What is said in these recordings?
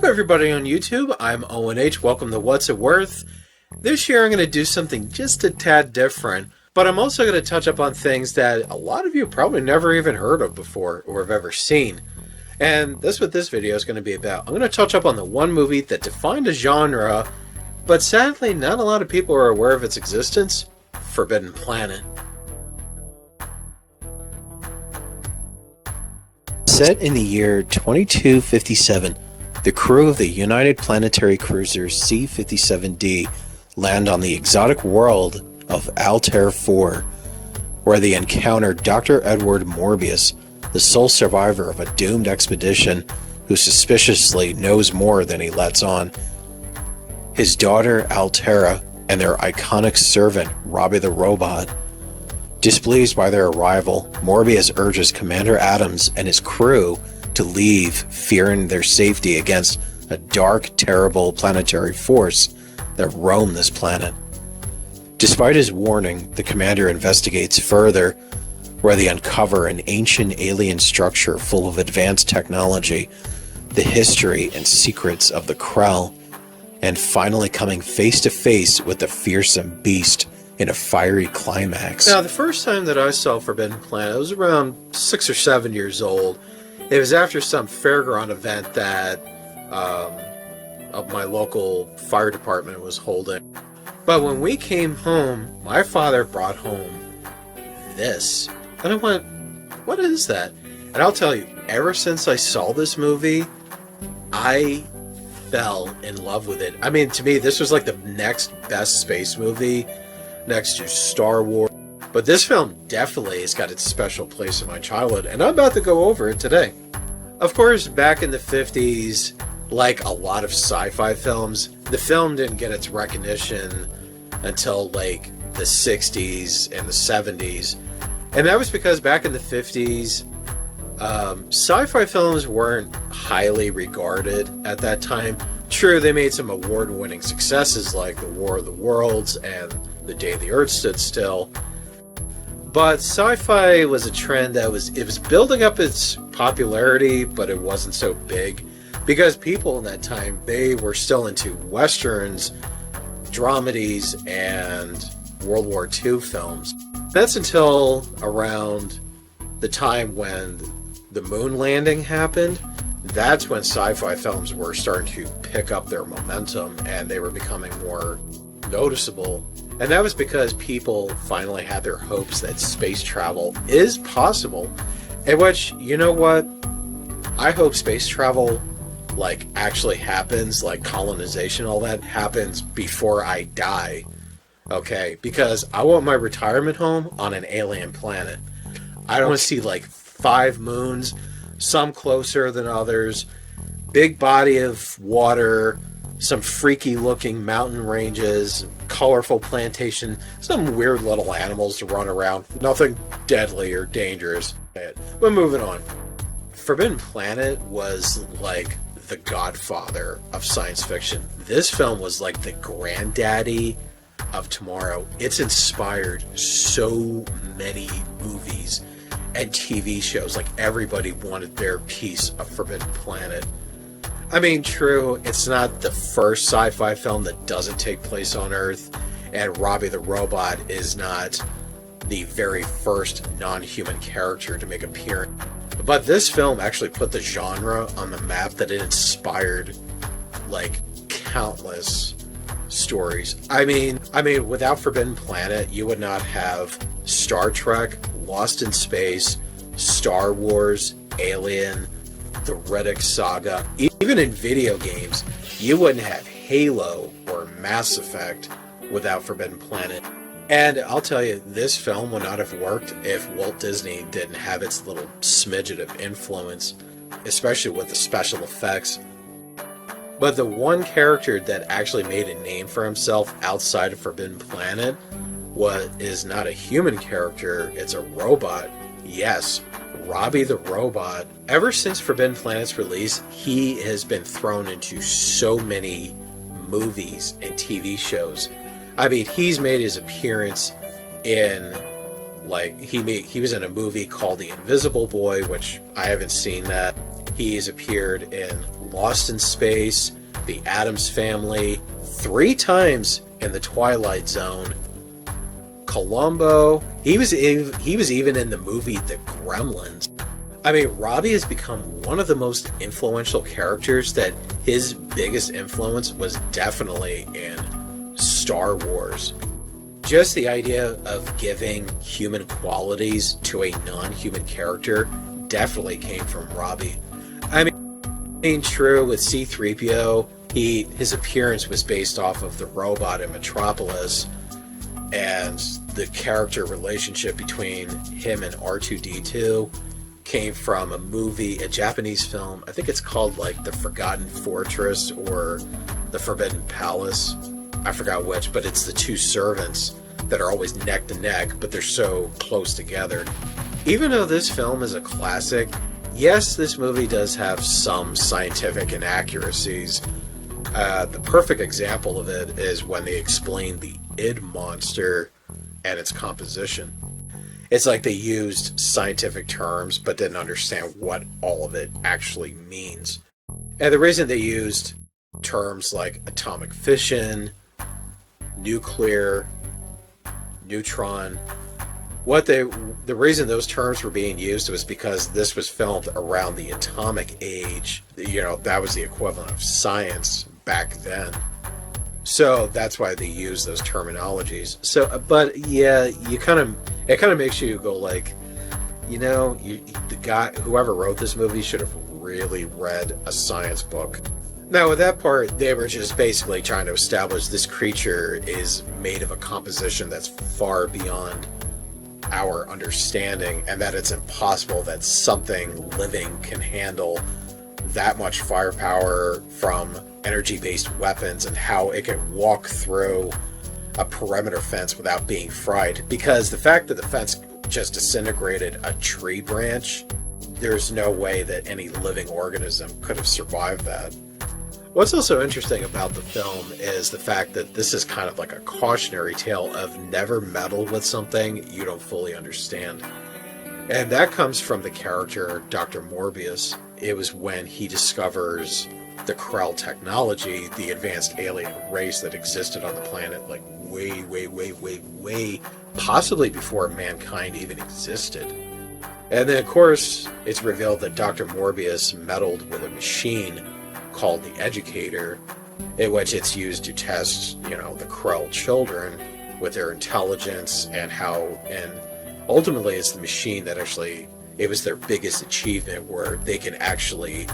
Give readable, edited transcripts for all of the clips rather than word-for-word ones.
everybody on YouTube, I'm ONH, welcome to What's It Worth. This year I'm going to do something just a tad different, but I'm also going to touch up on things that a lot of you probably never even heard of before or have ever seen. And that's what this video is going to be about. I'm going to touch up on the one movie that defined a genre, but sadly not a lot of people are aware of its existence, Forbidden Planet. Set in the year 2257, the crew of the United Planetary Cruiser C-57D land on the exotic world of Altair 4, where they encounter Dr. Edward Morbius, the sole survivor of a doomed expedition who suspiciously knows more than he lets on. His daughter Altera and their iconic servant Robbie the Robot. Displeased by their arrival, Morbius urges Commander Adams and his crew to leave, fearing their safety against a dark, terrible planetary force that roam this planet. Despite his warning, the commander investigates further, where they uncover an ancient alien structure full of advanced technology, the history and secrets of the U.N.C.L.E, and finally coming face to face with the fearsome beast in a fiery climax. Now, the first time that I saw Forbidden Planet, I was around 6 or 7 years old. It was after some fairground event that of my local fire department was holding. But when we came home, my father brought home this. And I went, what is that? And I'll tell you, ever since I saw this movie, I fell in love with it. I mean, to me, this was like the next best space movie next to Star Wars. But this film definitely has got its special place in my childhood, and I'm about to go over it today. Of course, back in the 50s, like a lot of sci-fi films, the film didn't get its recognition until like the 60s and the 70s. And that was because back in the 50s, sci-fi films weren't highly regarded at that time. True, they made some award-winning successes like The War of the Worlds and The Day the Earth Stood Still. But sci-fi was a trend that was building up its popularity, but it wasn't so big. Because people in that time, they were still into westerns, dramedies, and World War II films. That's until around the time when the moon landing happened. That's when sci-fi films were starting to pick up their momentum and they were becoming more noticeable. And that was because people finally had their hopes that space travel is possible. In which, you know what? I hope space travel like actually happens, like colonization, all that happens before I die. Okay? Because I want my retirement home on an alien planet. I don't want to see like 5 moons, some closer than others, big body of water, some freaky looking mountain ranges, colorful plantation, some weird little animals to run around. Nothing deadly or dangerous. But moving on. Forbidden Planet was like the godfather of science fiction. This film was like the granddaddy of tomorrow. It's inspired so many movies and TV shows. Like everybody wanted their piece of Forbidden Planet. I mean, true, it's not the first sci-fi film that doesn't take place on Earth, and Robbie the Robot is not the very first non-human character to make an appearance. But this film actually put the genre on the map, that it inspired like countless stories. I mean, without Forbidden Planet, you would not have Star Trek, Lost in Space, Star Wars, Alien, the Riddick Saga. Even in video games, you wouldn't have Halo or Mass Effect without Forbidden Planet. And I'll tell you, this film would not have worked if Walt Disney didn't have its little smidget of influence, especially with the special effects. But the one character that actually made a name for himself outside of Forbidden Planet is not a human character, it's a robot. Yes, Robbie the Robot. Ever since Forbidden Planet's release, he has been thrown into so many movies and TV shows. I mean, he's made his appearance in, like, he was in a movie called The Invisible Boy, which I haven't seen that. He's appeared in Lost in Space, The Addams Family, 3 times in The Twilight Zone, Columbo. He was even in the movie The Gremlins. I mean, Robbie has become one of the most influential characters. That his biggest influence was definitely in Star Wars. Just the idea of giving human qualities to a non-human character definitely came from Robbie. I mean, true with C-3PO, his appearance was based off of the robot in Metropolis, and the character relationship between him and R2-D2 came from a Japanese film. I think it's called like The Forgotten Fortress or The Forbidden Palace. I forgot which, but it's the 2 servants that are always neck to neck, but they're so close together. Even though this film is a classic, yes, this movie does have some scientific inaccuracies. The perfect example of it is when they explain the id monster and its composition. It's like they used scientific terms but didn't understand what all of it actually means. And the reason they used terms like atomic fission, nuclear, neutron, the reason those terms were being used was because this was filmed around the atomic age. You know, that was the equivalent of science back then. So that's why they use those terminologies. So, but yeah, it kind of makes you go like, you know, the guy, whoever wrote this movie should have really read a science book. Now, with that part, they were just basically trying to establish this creature is made of a composition that's far beyond our understanding, and that it's impossible that something living can handle that much firepower from energy-based weapons, and how it can walk through a perimeter fence without being fried. Because the fact that the fence just disintegrated a tree branch, there's no way that any living organism could have survived that. What's also interesting about the film is the fact that this is kind of like a cautionary tale of never meddle with something you don't fully understand. And that comes from the character Dr. Morbius. It was when he discovers the U.N.C.L.E technology, the advanced alien race that existed on the planet, like way, possibly before mankind even existed. And then, of course, it's revealed that Dr. Morbius meddled with a machine called the Educator, in which it's used to test, you know, the U.N.C.L.E children with their intelligence and ultimately it's the machine that actually, it was their biggest achievement, where they can actually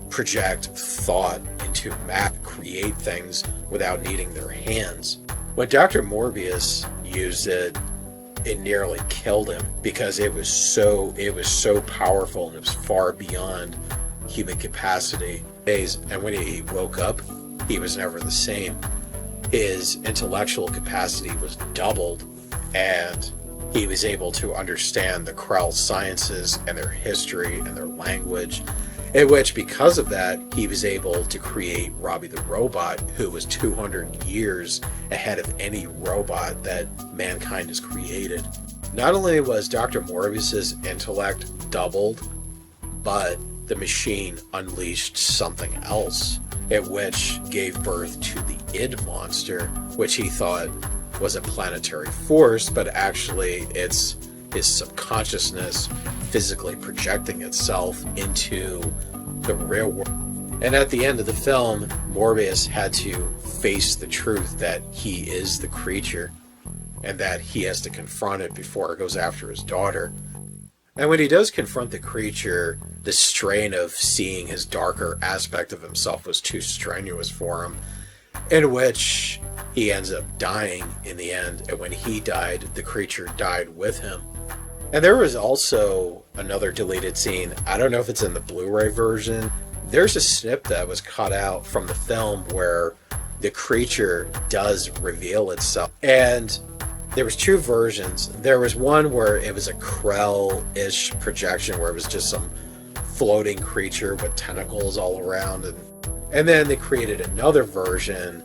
project thought into map, create things without needing their hands. When Dr. Morbius used it, it nearly killed him because it was so powerful and it was far beyond human capacity. And when he woke up, he was never the same. His intellectual capacity was doubled, and he was able to understand the U.N.C.L.E sciences and their history and their language, in which, because of that, he was able to create Robbie the Robot, who was 200 years ahead of any robot that mankind has created. Not only was Dr. Morbius's intellect doubled, but the machine unleashed something else, at which gave birth to the id monster, which he thought was a planetary force, but actually it's his subconsciousness physically projecting itself into the real world. And at the end of the film, Morbius had to face the truth that he is the creature, and that he has to confront it before it goes after his daughter. And when he does confront the creature, the strain of seeing his darker aspect of himself was too strenuous for him, in which he ends up dying in the end. And when he died, the creature died with him. And there was also another deleted scene. I don't know if it's in the Blu-ray version. There's a snip that was cut out from the film where the creature does reveal itself. And there was 2 versions. There was one where it was a Krell-ish projection, where it was just some floating creature with tentacles all around. And then they created another version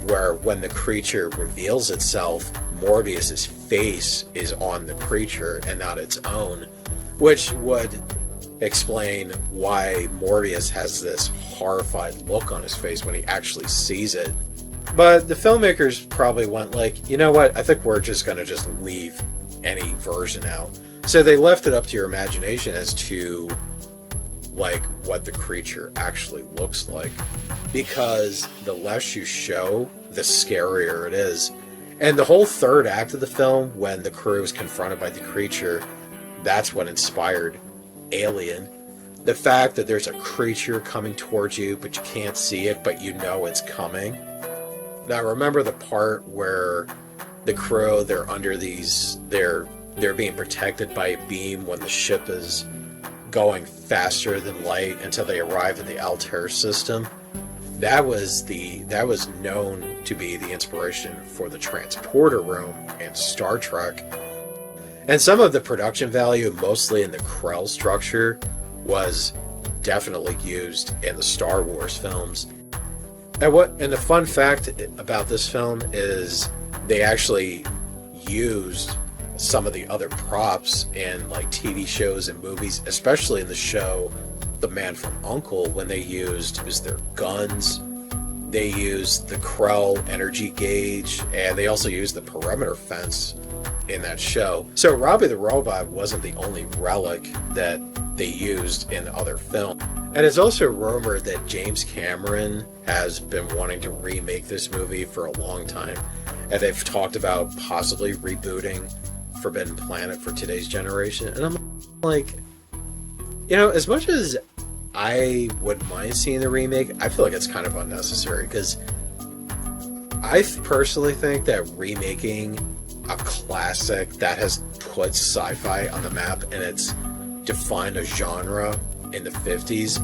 where when the creature reveals itself, Morbius's face is on the creature and not its own, which would explain why Morbius has this horrified look on his face when he actually sees it. But the filmmakers probably went like, you know what, I think we're just going to just leave any version out. So they left it up to your imagination as to like what the creature actually looks like, because the less you show, the scarier it is. And the whole third act of the film, when the crew is confronted by the creature, that's what inspired Alien. The fact that there's a creature coming towards you, but you can't see it, but you know it's coming. Now remember the part where the crew, they're under these, they're being protected by a beam when the ship is going faster than light until they arrive in the Altair system. That was known to be the inspiration for the transporter room in Star Trek. And some of the production value, mostly in the Krell structure, was definitely used in the Star Wars films. And the fun fact about this film is they actually used some of the other props in like TV shows and movies, especially in the show The Man from U.N.C.L.E, when they used their guns. They used the Krell energy gauge, and they also used the perimeter fence in that show. So Robbie the Robot wasn't the only relic that they used in other films. And it's also rumored that James Cameron has been wanting to remake this movie for a long time, and they've talked about possibly rebooting Forbidden Planet for today's generation. And I'm like, you know, as much as I wouldn't mind seeing the remake, I feel like it's kind of unnecessary, because I personally think that remaking a classic that has put sci-fi on the map and it's defined a genre in the 50s,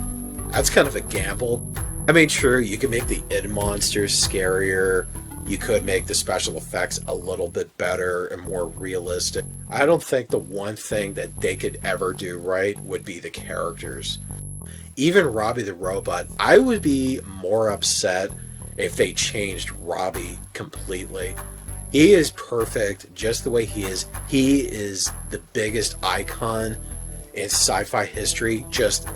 that's kind of a gamble. I mean, true, you can make the id monsters scarier, you could make the special effects a little bit better and more realistic. I don't think the one thing that they could ever do right would be the characters. Even Robbie the Robot, I would be more upset if they changed Robbie completely. He is perfect just the way he is. He is the biggest icon in sci-fi history. Just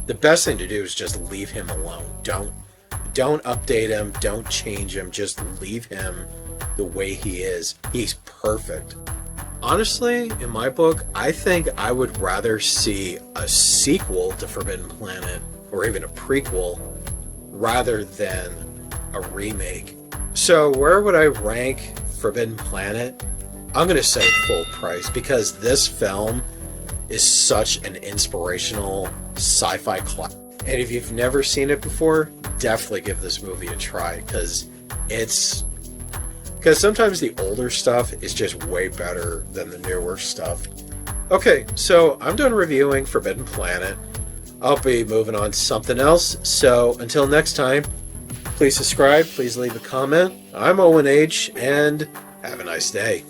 the best thing to do is just leave him alone. Don't update him, don't change him, just leave him the way he is. He's perfect. Honestly, in my book, I think I would rather see a sequel to Forbidden Planet, or even a prequel, rather than a remake. So where would I rank Forbidden Planet? I'm going to say full price, because this film is such an inspirational sci-fi classic. And if you've never seen it before, definitely give this movie a try, because sometimes the older stuff is just way better than the newer stuff. Okay, so I'm done reviewing Forbidden Planet. I'll be moving on to something else. So until next time, please subscribe, please leave a comment. I'm Owen H, and have a nice day.